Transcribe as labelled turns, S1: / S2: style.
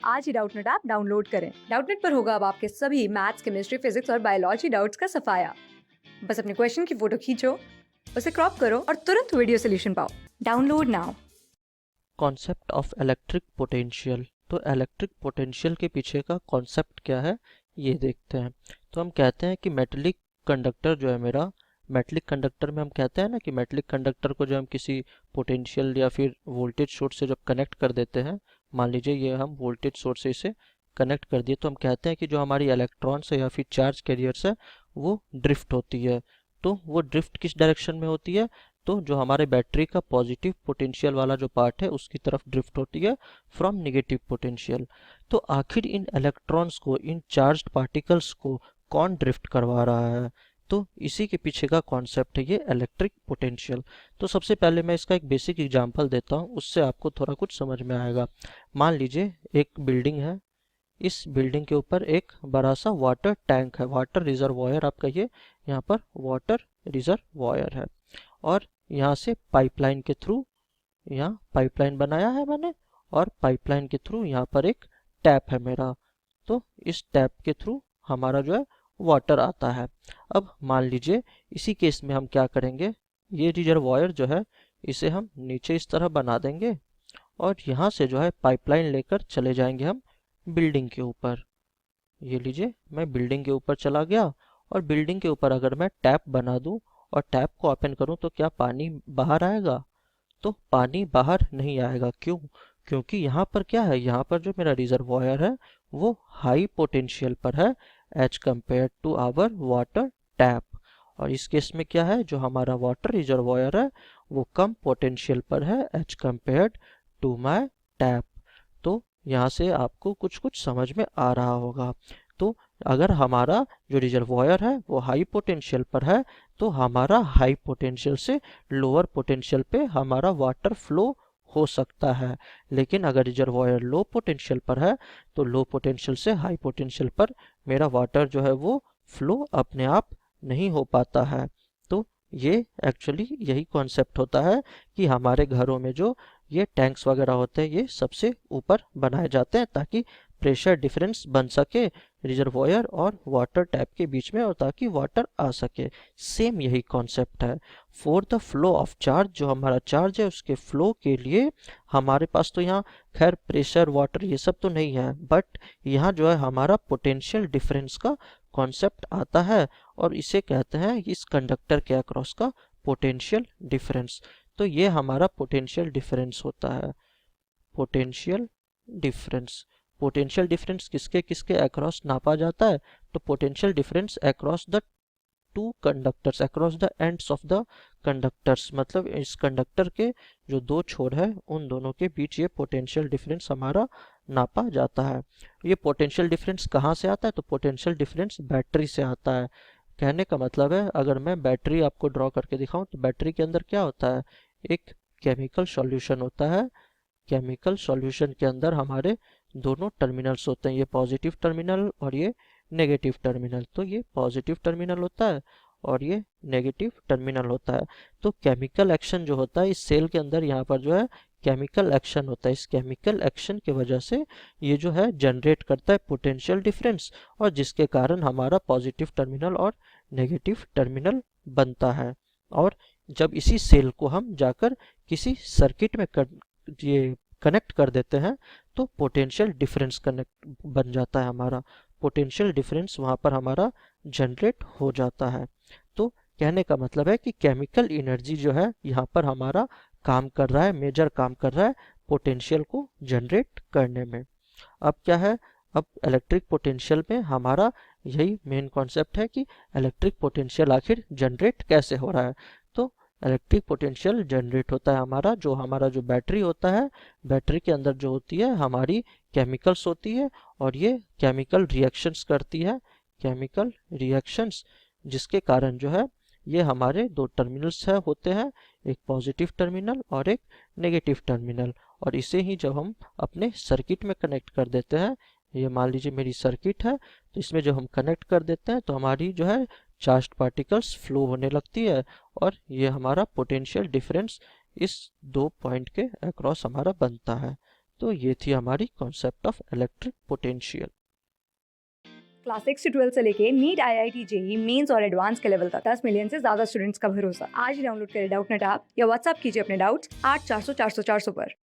S1: आज ही Doubtnut app download करें। Doubtnut पर होगा अब आपके सभी मैथ्स, केमिस्ट्री, फिजिक्स और बायोलॉजी डाउट्स का सफाया। बस अपने क्वेश्चन की फोटो खींचो, उसे क्रॉप करो और तुरंत वीडियो सोल्यूशन पाओ। Download now.
S2: Concept of electric potential. तो इलेक्ट्रिक पोटेंशियल के पीछे का कॉन्सेप्ट क्या है ये देखते हैं। तो हम कहते हैं कि मेटलिक कंडक्टर जो है मेरा, मेटलिक कंडक्टर में हम कहते हैं ना कि मेटलिक कंडक्टर को जो हम किसी पोटेंशियल या फिर वोल्टेज सोर्स से जब कनेक्ट कर देते हैं, मान लीजिए ये हम वोल्टेज सोर्स से इसे कनेक्ट कर दिए, तो हम कहते हैं कि जो हमारी इलेक्ट्रॉन्स है या फिर चार्ज कैरियर्स है वो ड्रिफ्ट होती है। तो वो ड्रिफ्ट किस डायरेक्शन में होती है? तो जो हमारे बैटरी का पॉजिटिव पोटेंशियल वाला जो पार्ट है उसकी तरफ ड्रिफ्ट होती है फ्रॉम नेगेटिव पोटेंशियल। तो आखिर इन इलेक्ट्रॉन्स को, इन चार्ज्ड पार्टिकल्स को कौन ड्रिफ्ट करवा रहा है? तो इसी के पीछे का कॉन्सेप्ट है ये इलेक्ट्रिक पोटेंशियल। तो सबसे पहले मैं इसका एक बेसिक एग्जांपल देता हूँ, उससे आपको थोड़ा कुछ समझ में आएगा। मान लीजिए एक बिल्डिंग है, इस बिल्डिंग के ऊपर एक बड़ा सा वाटर टैंक है, वाटर रिजर्वॉयर आप कहिए, यहाँ पर वाटर रिजर्वॉयर है। और यहाँ से पाइपलाइन के थ्रू, यहाँ पाइपलाइन बनाया है मैंने, और पाइपलाइन के थ्रू यहाँ पर एक टैप है मेरा। तो इस टैप के थ्रू हमारा जो है वाटर आता है। अब मान लीजिए इसी केस में हम क्या करेंगे, ये रिजर्वॉयर जो है इसे हम नीचे इस तरह बना देंगे और यहाँ से जो है पाइपलाइन लेकर चले जाएंगे हम बिल्डिंग के ऊपर। ये लीजिए मैं बिल्डिंग के ऊपर चला गया, और बिल्डिंग के ऊपर अगर मैं टैप बना दूं और टैप को ओपन करूं तो क्या पानी बाहर आएगा? तो पानी बाहर नहीं आएगा। क्यों? क्योंकि यहाँ पर क्या है, यहाँ पर जो मेरा रिजर्वॉयर है वो हाई पोटेंशियल पर है as compare to our water tap. और इस केस में क्या है, जो हमारा वाटर रिजर्वॉयर है वो कम पोटेंशियल पर है as compare to my tap. तो यहाँ से आपको कुछ कुछ समझ में आ रहा होगा। तो अगर हमारा जो रिजर्वॉयर है वो हाई पोटेंशियल पर है तो हमारा हाई पोटेंशियल से लोअर पोटेंशियल पे हमारा वाटर फ्लो हो सकता है। लेकिन अगर रिजर्वॉयर लो पोटेंशियल पर है तो लो पोटेंशियल से हाई पोटेंशियल पर मेरा वाटर जो है वो फ्लो अपने आप नहीं हो पाता है। तो ये एक्चुअली यही कॉन्सेप्ट होता है कि हमारे घरों में जो ये टैंक्स वगैरह होते हैं ये सबसे ऊपर बनाए जाते हैं ताकि प्रेशर डिफरेंस बन सके रिजर्वॉयर और वाटर टैप के बीच में, और ताकि वाटर आ सके। सेम यही कॉन्सेप्ट है। For the flow of charge, जो हमारा चार्ज है उसके फ्लो के लिए हमारे पास तो यहाँ खैर प्रेशर वाटर ये सब तो नहीं है, बट यहाँ जो है हमारा पोटेंशियल डिफरेंस का कॉन्सेप्ट आता है और इसे कहते हैं इस कंडक्टर के अक्रॉस का पोटेंशियल डिफरेंस। तो ये हमारा पोटेंशियल डिफरेंस होता है। पोटेंशियल डिफरेंस, पोटेंशियल डिफरेंस किसके किसके अक्रॉस नापा जाता है? तो potential difference across the two conductors, across the ends of the conductors, मतलब इस कंडक्टर के जो दो छोर है उन दोनों के बीच ये पोटेंशियल डिफरेंस हमारा नापा जाता है। ये पोटेंशियल डिफरेंस कहाँ से आता है? तो पोटेंशियल डिफरेंस बैटरी से आता है। कहने का मतलब है, अगर मैं बैटरी आपको ड्रॉ करके दिखाऊं तो बैटरी के अंदर क्या होता है, एक केमिकल सॉल्यूशन होता है। केमिकल सॉल्यूशन के अंदर हमारे दोनों टर्मिनल्स होते हैं, ये पॉजिटिव टर्मिनल और ये नेगेटिव टर्मिनल। तो ये पॉजिटिव टर्मिनल होता है और ये नेगेटिव टर्मिनल होता है। तो केमिकल एक्शन जो होता है इस सेल के अंदर, यहाँ पर जो है केमिकल एक्शन होता है। इस केमिकल एक्शन की वजह से ये जो है जनरेट करता है पोटेंशियल डिफरेंस, और जिसके कारण हमारा पॉजिटिव टर्मिनल और नेगेटिव टर्मिनल बनता है। और जब इसी सेल को हम जाकर किसी सर्किट में ये कनेक्ट कर देते हैं तो पोटेंशियल डिफरेंस कनेक्ट बन जाता है हमारा, पोटेंशियल डिफरेंस वहाँ पर हमारा जनरेट हो जाता है। तो कहने का मतलब है कि केमिकल एनर्जी जो है यहाँ पर हमारा काम कर रहा है, मेजर काम कर रहा है पोटेंशियल को जनरेट करने में। अब क्या है, अब इलेक्ट्रिक पोटेंशियल में हमारा यही मेन कॉन्सेप्ट है कि इलेक्ट्रिक पोटेंशियल आखिर जनरेट कैसे हो रहा है। तो इलेक्ट्रिक पोटेंशियल जनरेट होता है हमारा जो बैटरी होता है, बैटरी के अंदर जो होती है हमारी केमिकल्स होती है, और ये केमिकल रिएक्शंस करती है, केमिकल रिएक्शंस, जिसके कारण जो है ये हमारे दो टर्मिनल्स होते हैं, एक पॉजिटिव टर्मिनल और एक नेगेटिव टर्मिनल। और इसे ही जब हम अपने सर्किट में कनेक्ट कर देते हैं, ये मान लीजिए मेरी सर्किट है, तो इसमें जब हम कनेक्ट कर देते हैं तो हमारी जो है चार्ज्ड पार्टिकल्स फ्लो होने लगती है, और ये हमारा पोटेंशियल डिफरेंस इस दो पॉइंट के अक्रॉस हमारा बनता है। तो ये थी हमारी concept of electric potential.
S1: Class 6 से 12 से लेके नीट, IIT, जेई मेंस और एडवांस के लेवल तक 10 मिलियन से ज्यादा स्टूडेंट्स का भरोसा। आज ही डाउनलोड करें डाउटनेट ऐप या व्हाट्सएप कीजिए अपने डाउट्स 8400 400 400 पर।